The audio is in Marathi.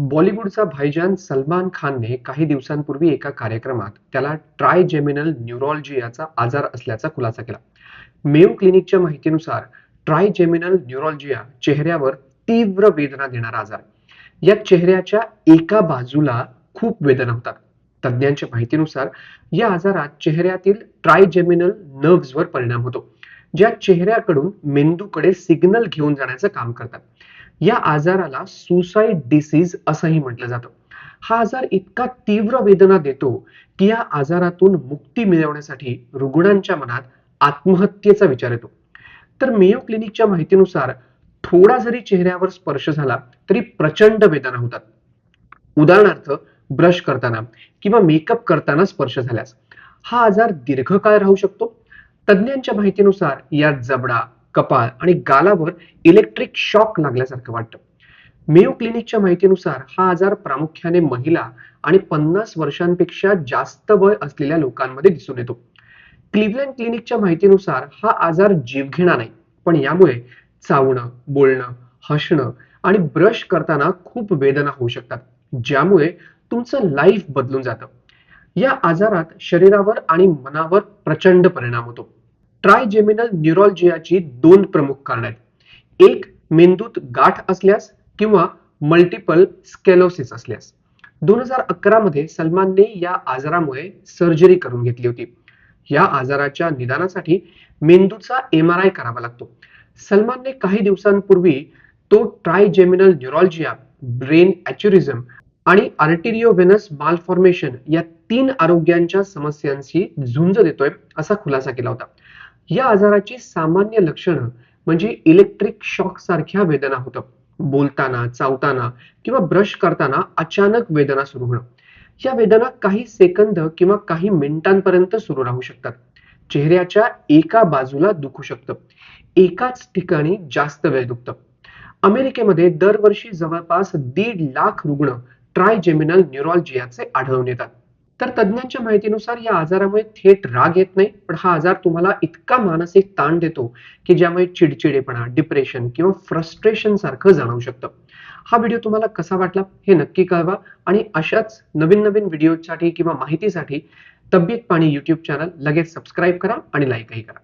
बॉलिवूडचा भाईजान सलमान खानने काही दिवसांपूर्वी एका कार्यक्रमात त्याला ट्रायजेमिनल न्यूरोलॉजियाचा आजार असल्याचा खुलासा केला. मेयो क्लिनिकच्या माहितीनुसार ट्रायजेमिनल न्यूरोलॉजिया चेहऱ्यावर तीव्र वेदना देणारा आजार. या चेहऱ्याच्या एका बाजूला खूप वेदना होतात. तज्ज्ञांच्या माहितीनुसार या आजारात चेहऱ्यातील ट्रायजेमिनल नर्व्हजवर परिणाम होतो, ज्या चेहऱ्याकडून मेंदूकडे सिग्नल घेऊन जाण्याचं काम करतात. या आजाराला सुसाईड डिसीज असंही म्हटलं जातं. हा आजार इतका तीव्र वेदना देतो की या आजारातून मुक्ती मिळवण्यासाठी रुग्णांच्या मनात आत्महत्येचा विचार येतो. तर मेयो क्लिनिकच्या माहितीनुसार थोडा जरी चेहऱ्यावर स्पर्श झाला तरी प्रचंड वेदना होतात. उदाहरणार्थ, ब्रश करताना किंवा मेकअप करताना स्पर्श झाल्यास. हा आजार दीर्घकाळ राहू शकतो. तज्ज्ञांच्या माहितीनुसार यात जबडा, कपाळ आणि गालावर इलेक्ट्रिक शॉक लागल्यासारखं वाटतं. मेयो क्लिनिकच्या माहितीनुसार हा आजार प्रामुख्याने महिला आणि 50 वर्षांपेक्षा जास्त वय असलेल्या लोकांमध्ये दिसून येतो. क्लिव्हलँड क्लिनिकच्या माहितीनुसार हा आजार जीवघेणा नाही, पण यामुळे चावणं, बोलणं, हसणं आणि ब्रश करताना खूप वेदना होऊ शकतात, ज्यामुळे तुमचं लाईफ बदलून जातं. या आजारात शरीरावर आणि मनावर प्रचंड परिणाम होतो. ट्रायजेमिनल न्यूरोलॉजियाची दोन प्रमुख कारणे आहेत. एक, मेंदूत गाठ असल्यास किंवा मल्टिपल स्केलोसिस असल्यास. 2011 मध्ये सलमानने या आजारामुळे सर्जरी करून घेतली होती. या आजाराच्या निदानासाठी मेंदूचा MRI करावा लागतो. सलमानने काही दिवसांपूर्वी तो ट्रायजेमिनल न्यूरोलॉजिया, ब्रेन ॲच्युरिझम आणि आर्टेरिओव्हेनस मालफॉर्मेशन या 3 आरोग्यांच्या समस्यांशी झुंज देतोय असा खुलासा केला होता. या आजाराची सामान्य लक्षणं म्हणजे इलेक्ट्रिक शॉक सारख्या वेदना होतं, बोलताना, चावताना किंवा ब्रश करताना अचानक वेदना सुरू होणं. या वेदना काही सेकंद किंवा काही मिनिटांपर्यंत सुरू राहू शकतात. चेहऱ्याच्या एका बाजूला दुखू शकतं. एकाच ठिकाणी जास्त वेळ दुखतं. अमेरिकेमध्ये दरवर्षी जवळपास 1.5 लाख रुग्ण ट्रायजेमिनल न्यूरोलॉजियाचे आढळून येतात. तर तज्ज्ञांच्या माहितीनुसार या आजारामुळे थेट राग येत नाही, पण हा आजार तुम्हाला इतका मानसिक ताण देतो की ज्यामुळे चिडचिडेपणा, डिप्रेशन किंवा फ्रस्ट्रेशन सारखं जाणवू शकतं. हा व्हिडिओ तुम्हाला कसा वाटला हे नक्की कळवा आणि अशाच नवीन नवीन व्हिडिओसाठी किंवा माहितीसाठी तब्येत पाणी YouTube चॅनल लगेच सबस्क्राईब करा आणि लाईकही करा.